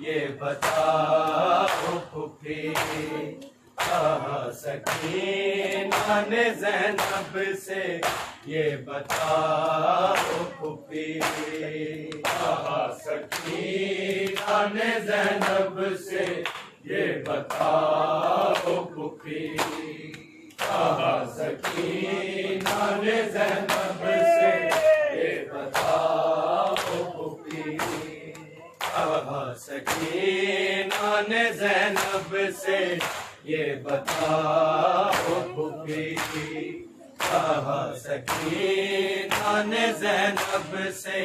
ये बताओ फूफी। कहा सकीना ने ज़ैनब से ये बताओ फूफी। कहा सकीना ने ज़ैनब से ये बताओ फूफी। कहा सकीना ने ज़ैनब से ये बताओ फूफी। कहा सकीना ने ज़ैनब से ये बताओ फूफी। कहा सकीना ने ज़ैनब से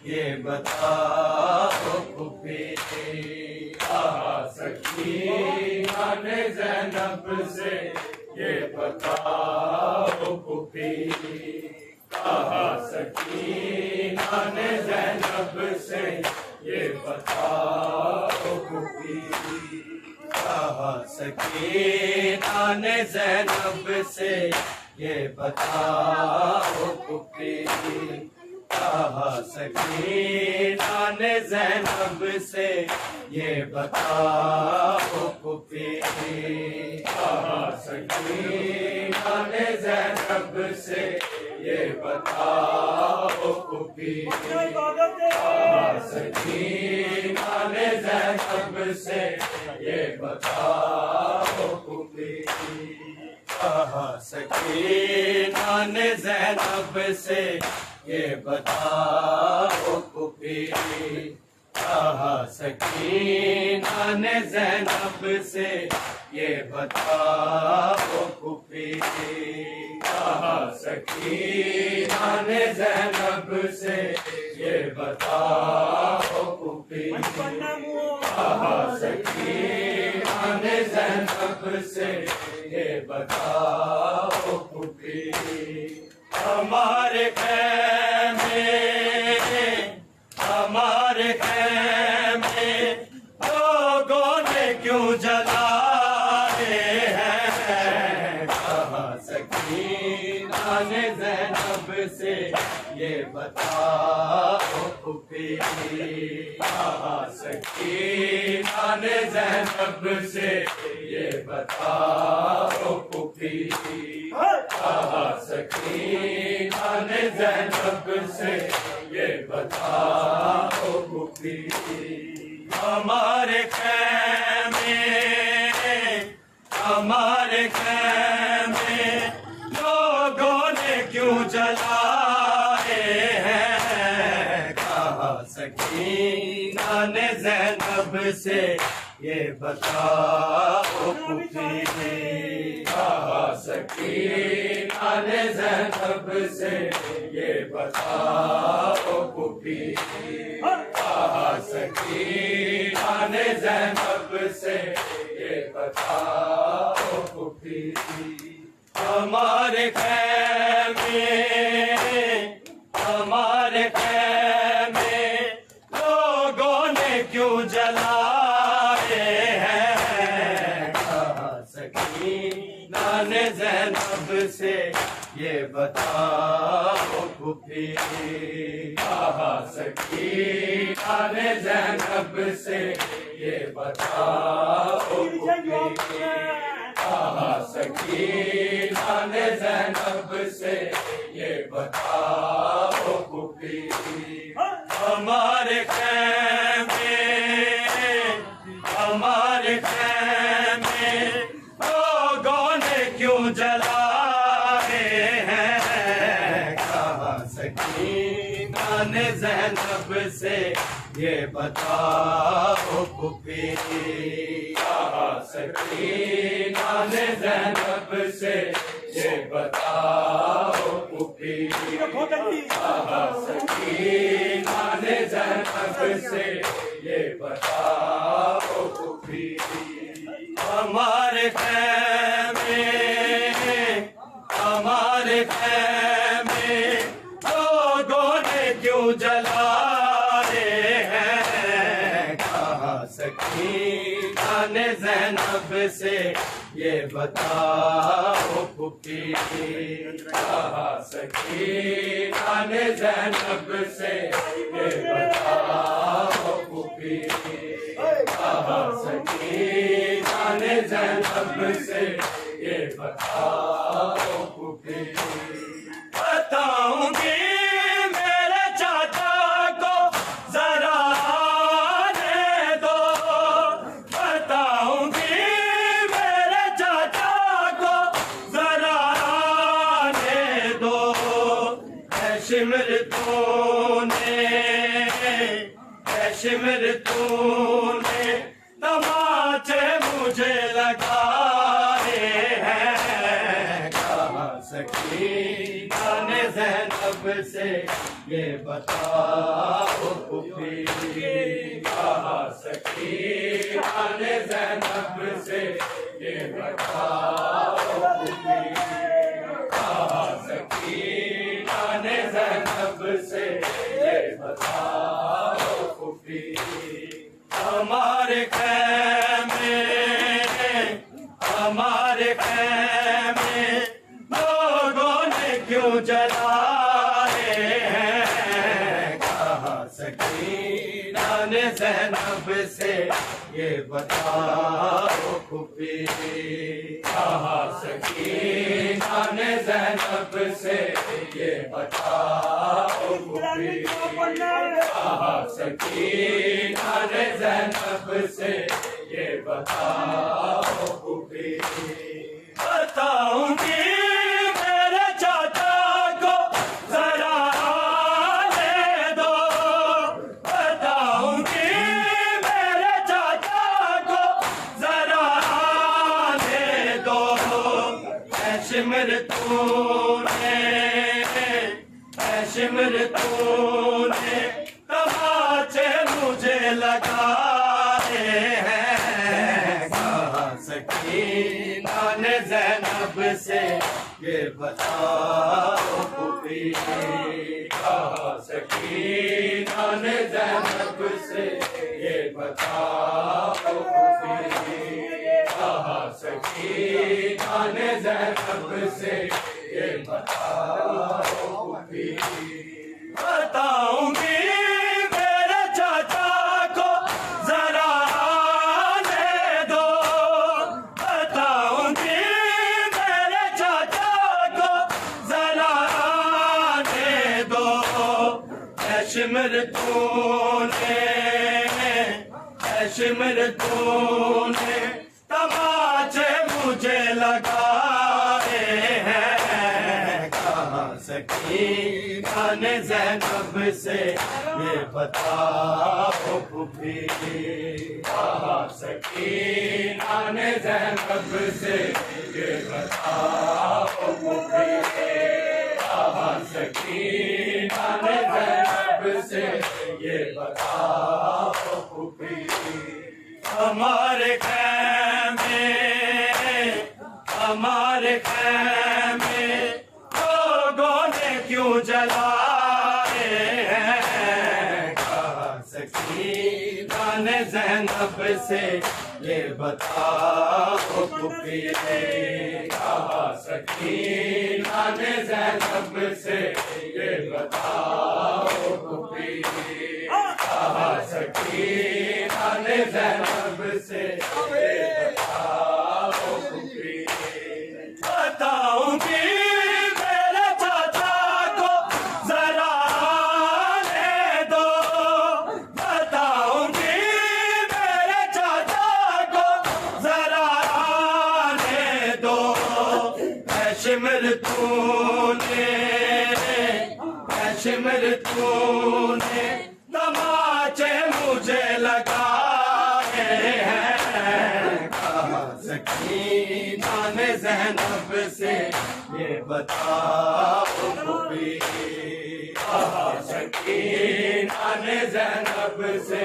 ये बताओ फूफी। कहा सकीना ने ज़ैनब से ये बताओ फूफी। कहा सकीना ने ज़ैनब से ये बताओ फूफी। कहा सकीना ने ज़ैनब से ये बताओ फूफी। कहा सकीना ने ज़ैनब से ये बताओ फूफी। कहा सकीना ने ज़ैनब से ये बताओ फूफी। कहा सकीना ने ज़ैनब से ये बताओ फूफी। कहा सकीना ने ज़ैनब से ये बताओ फूफी। कहा सकीना ने ज़ैनब से ये बताओ फूफी। कहा सकीना ने ज़ैनब से ये बताओ फूफी। कहा सकीना ने ज़ैनब से ये बताओ फूफी। हमारे ख़ैमे लोगों ने क्यों जलाए हैं। कहा सकीना ने ज़ैनब से ये बताओ फूफी। कहा सकीना ने ज़ैनब से ये बताओ फूफी। कहा सकीना ने ज़ैनब से ये बताओ फूफी। हमारे ख़ैमे लोगों ने क्यों जलाए हैं। कहा सकीना ने ज़ैनब से ये बताओ फूफी। कहा सकीना ने ज़ैनब से ये बताओ फूफी। कहा सकीना ने ज़ैनब से ये बताओ फूफी। हमारे ख़ैमे लोगों ने क्यों जलाए हैं। कहा सकीना ने ज़ैनब से ये बताओ फूफी। कहा सकीना ने ज़ैनब से ये बताओ फूफी। कहा सकीना ने ज़ैनब से ये बताओ फूफी। हमारे ख़ैमे लोगों ने क्यों जलाए हैं। कहा सकीना ने ज़ैनब से ये बताओ फूफी। कहा सकीना ने ज़ैनब से ये बताओ फूफी। कहा सकीना ने ज़ैनब से ये बताओ फूफी। हमारे ख़ैमे लोगों ने क्यों जलाए हैं। कहा सकीना ने ज़ैनब से ये बताओ फूफी। कहा सकीना ने ज़ैनब से ये बताओ फूफी। कहा सकीना ने ज़ैनब से ये बताओ फूफी। बताऊंगी मेरे चाचा को जरा आने दो, बताऊंगी मेरे चाचा को जरा आने दो। ऐ शिमर तूने तमाचे मुझे लगाए हैं। कहा सकीना ने ज़ैनब से ये बताओ फूफी। कहा सकीना ने ज़ैनब से ये बताओ फूफी। कहा सकीना ने ज़ैनब से ये बताओ फूफी। हमारे खैमे लोगों ने क्यों जलाए हैं। कहा सकीना ने ज़ैनब से ये बताओ फूफी। कहा सकीना ने ज़ैनब से ये बताओ फूफी। कहा सकीना ने ज़ैनब से ये बताओ फूफी। बताऊंगी मेरे चाचा को जरा आने दो, बताऊंगी मेरे चाचा को जरा आने दो। ऐ शिमर तूने तमाचे मुझे लगाए हैं। कहा सकीना ने ज़ैनब से ये बताओ फूफी। कहा सकीना ने ज़ैनब से ये बताओ फूफी। कहा सकीना ने ज़ैनब से ये बताओ फूफी। बताऊंगी मेरे चाचा को जरा आने दो, बताऊंगी मेरे चाचा को जरा आने दो। ऐ शिमर तूने तमाचे मुझे लगाए हैं। कहा सकीना ने ज़ैनब से ये बताओ फूफी। कहा सकीना ने ज़ैनब से ये बताओ फूफी। कहा सकीना ने ज़ैनब से ये बताओ फूफी। हमारे खैमे लोगों ने क्यों जलाए हैं। कहा सकीना ने ज़ैनब से ये बताओ फूफी। कहा सकीना ने ज़ैनब से ये बताओ फूफी। कहा सकीना ने ज़ैनब से ये बताओ फूफी। बताऊंगी मेरे चाचा को जरा आने दो, बताऊंगी मेरे चाचा को जरा आने दो। ऐ शिमर तूने तमाचे मुझे लगाए हैं। कहा सकीना ने ज़ैनब से ये बताओ फूफी। कहा सकीना ने ज़ैनब से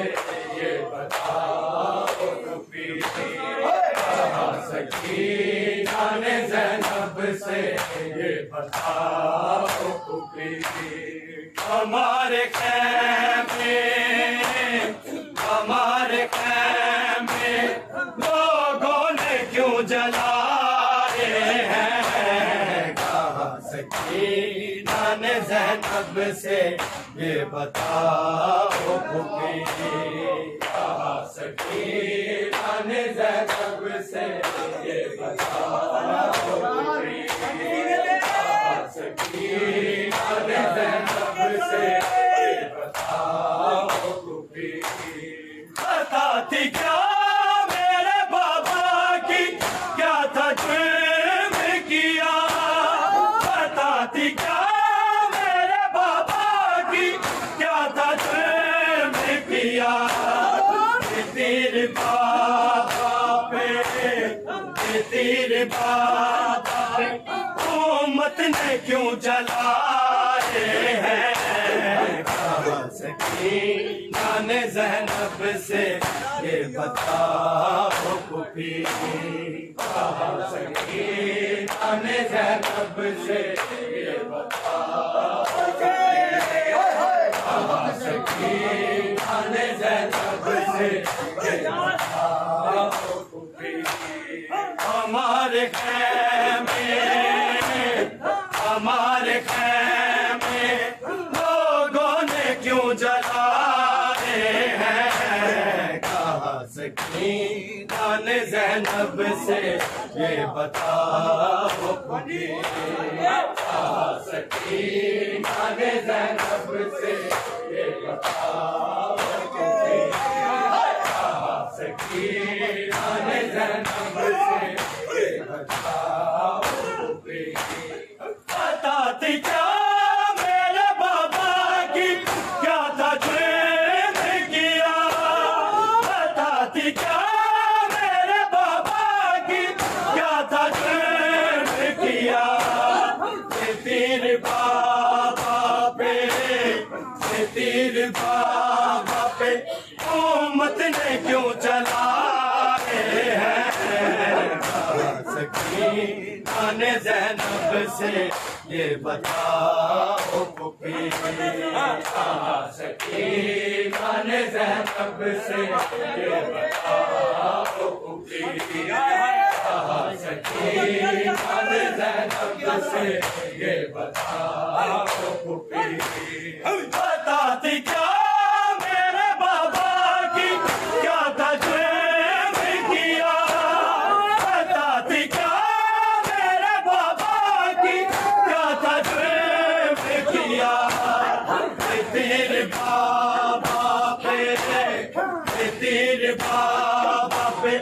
ये बताओ फूफी। कहा सकीना ने ज़ैनब से ये बताओ फूफी। हमारे खैमे लोगों ने क्यों जलाए हैं। कहा सकीना ने ज़ैनब ज़ैनब से ये बताओ फूफी, कहा सकीना ने ज़ैनब से ये बताओ फूफी, कहा सकीना ने ज़ैनब से ये बताओ फूफी। बताती क्या मेरे बाबा की क्या था जुर्म किया, बताती क्या मेरे बाबा की क्या था जुर्म किया। तेरे बाबा पे, तेरे बाबा पे उम्मत ने क्यों जलाए हैं। कहा सकीना ने ज़ैनब से ये बताओ फूफी, कहा सकीना ने ज़ैनब से ये बताओ फूफी, कहा सकीना ने ज़ैनब से ये बताओ फूफी। हमारे खैमे, हमारे खैमे लोगों ने क्यों जलाए हैं। कहा सकीना ने ज़ैनब से ये बताओ फूफी, कहा सकीना ने ज़ैनब से ये बताओ फूफी, कहा सकीना ने ज़ैनब से ये बताओ फूफी। बताती क्या मेरे बाबा की क्या था जुर्म किया, बताती क्या मेरे बाबा की क्या था जुर्म किया। तेरे बाबा पे, तेरे बाबा पे उम्मत ने क्यों जलाए हैं। कहा सकीना ने ज़ैनब से ये बताओ फूफी, कहा सकीना ने ज़ैनब से ये बताओ फूफी, कहा सकीना ने ज़ैनब से ये बताओ फूफी। बताती क्या मेरे बाबा की क्या था जुर्म किया, बताती क्या मेरे बाबा की क्या था जुर्म किया। तेरे बाबा पे, तेरे बाबा पे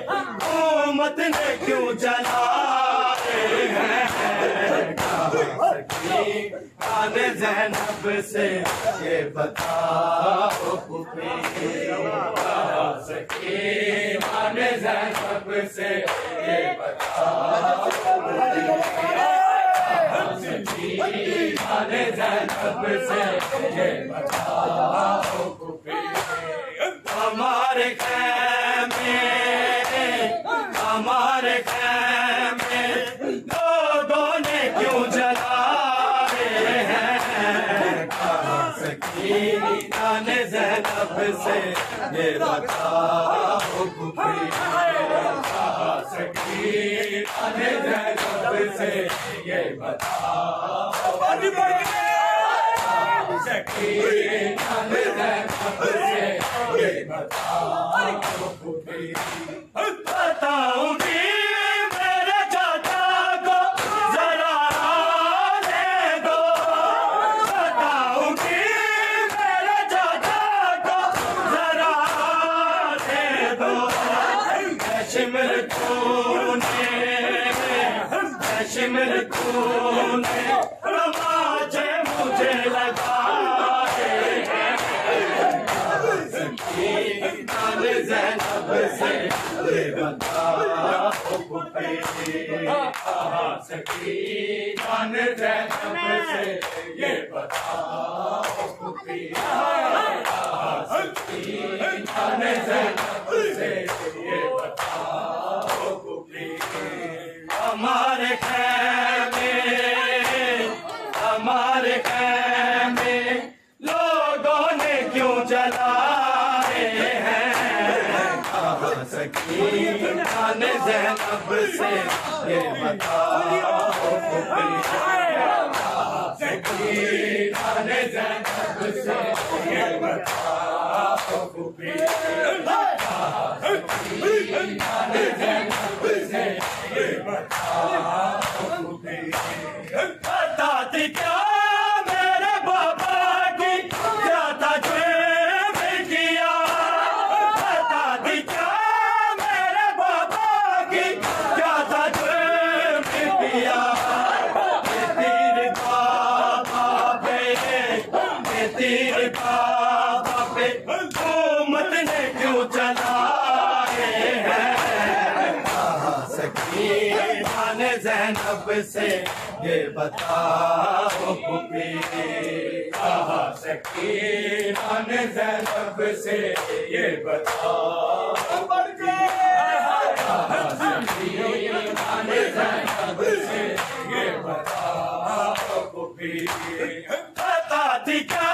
उम्मत ने क्यों जलाए हैं। कहा सकीना ने ज़ैनब से ये बताओ फूफी, कहा सकीना ने ज़ैनब से ये बताओ फूफी, कहा सकीना ने ज़ैनब से ये बताओ फूफी। हमारे खैमे, हमारे खैमे लोगों ने क्यों जलाए हैं। कहा सकीना ने ज़ैनब से ये बताओ फूफी, कहा सकीना ने ज़ैनब से ये बताओ फूफी, सकीना ने ज़ैनब से ये बताओ फूफी। बताऊंगी मेरे चाचा को जरा आने दो, बताऊंगी मेरे चाचा को जरा आने दो। कश्मीर तूने, कश्मीर तूने तमाचे मुझे लगाए हैं। सकीना ने ज़ैनब से ये बताओ फूफी, कहा सकीना ने ज़ैनब से ये बताओ फूफी, कहा सकीना ने ज़ैनब से ये बताओ फूफी। हमारे खैमे, हमारे खैमे लोगों ने क्यों जलाए हैं। कहा सकीना ने ज़ैनब से ये बताओ फूफी, कहा सकीना ने ज़ैनब से ये बताओ फूफी, सकीना ने ज़ैनब से ये बताओ फूफी, बताती क्या मेरे बाबा की क्या तजुर्म किया, बताती क्या मेरे बाबा की क्या तजुर्म किया, तेरे बाबा पे हुकूमत ने क्यों चलाए हैं, सकीना ने ज़ैनब से ये बताओ फूफी, सकीना ने ज़ैनब से ये बताओ, सकीना ने ज़ैनब से ये बताओ फूफी, बताती क्या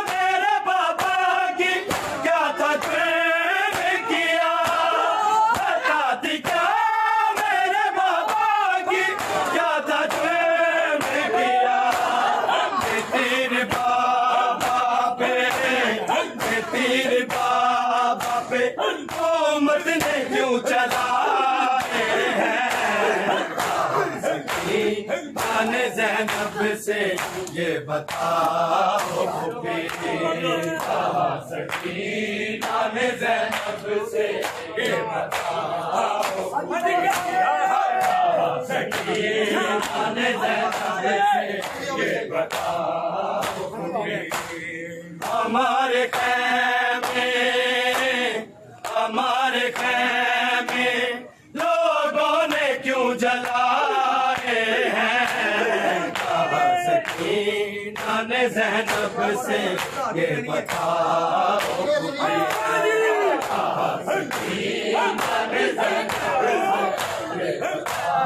मेरे बाबा की क्या तजुर्म किया, बताती क्या मेरे बाबा की क्या तजुर्म किया, तेरे बाबा पे हुकूमत ने क्यों चलाए हैं, सकीना ने ज़ैनब से ये बताओ फूफी, सकीना ने ज़ैनब से ये बताओ फूफी, सकीना ने ज़ैनब से ये बताओ फूफी, हमारे खैमे लोगों ने क्यों जलाए हैं, सकीना ने ज़ैनब से ये बताओ फूफी, सकीना ने ज़ैनब से ये बताओ,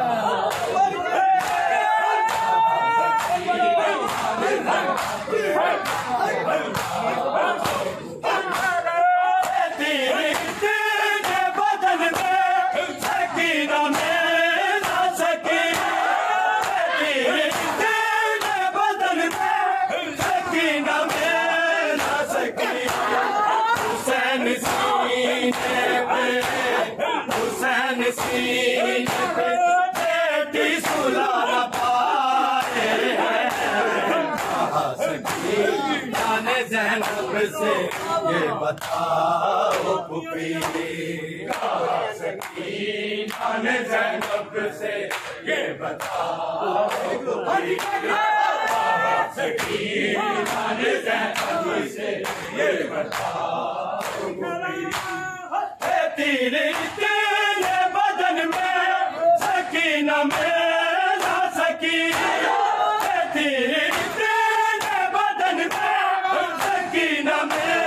हुसैन सीने पे बेटी सुलाना पाए हैं, सकीना ने ज़ैनब से ये बताओ फूफी, सकीना ने ज़ैनब से ये बताओ फूफी, सकीना ने ज़ैनब से ये बताओ फूफी, तेरे बदन में सकीना में ना सकी, तेरे बदन में सकीना में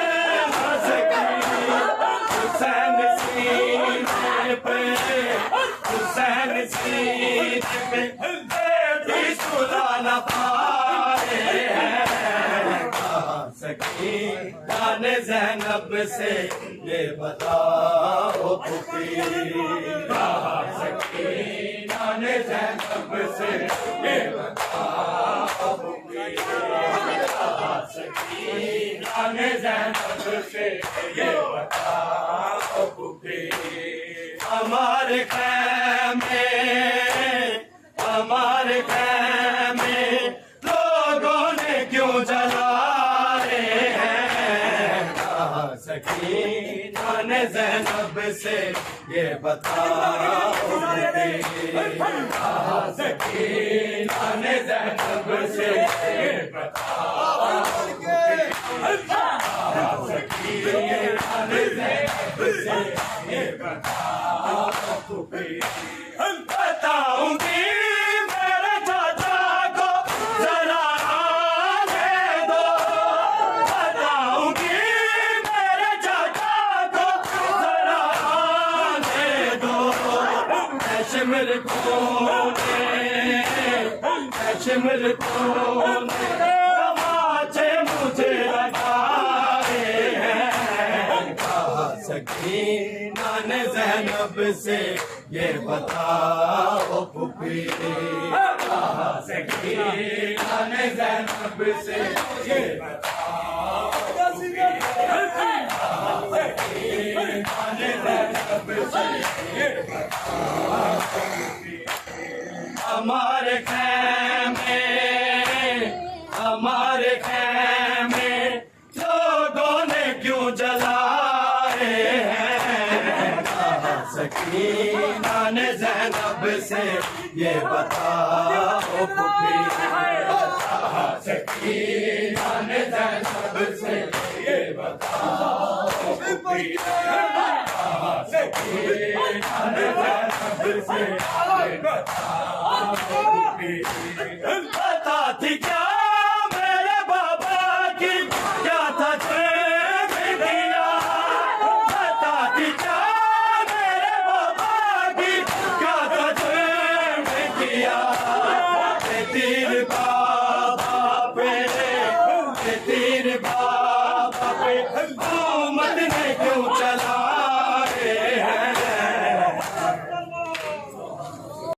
ना सकी, हुसैन सीने पे बेटी सुलाना पाए हैं, सकीना ने ज़ैनब से ये बताओ फूफी, सकीना ने ज़ैनब से ये बताओ फूफी, सकीना ने ज़ैनब से ये बताओ फूफी, हमारे खैमे लोगों ने क्यों जलाए हैं, सकीना ने ज़ैनब से ये बताओ फूफी, सकीना ने ज़ैनब से ये बताओ फूफी, सकीना ने ज़ैनब से ये बताओ फूफी, बताऊंगी मेरे चाचा को जरा आने दो, बताऊंगी मेरे चाचा को जरा आने दो, कश्मीर कोने तमाचे मुझे लगाए हैं, सकीना ने ज़ैनब से ये बताओ फूफी। सकीना ने ज़ैनब से ये बताओ फूफी। सकीना ने ज़ैनब से ये बताओ फूफी। हमारे खैमे लोगों ने क्यों जलाए हैं? सकीना ने ज़ैनब से ये बताओ फूफी। सकीना ने ज़ैनब से ये बताओ फूफी। सकीना ने ज़ैनब से ये बताओ फूफी। पता थी क्या मेरे बाबा की, क्या था चैन दिया? पता थी क्या मेरे बाबा की, क्या था चैन दिया? तीर का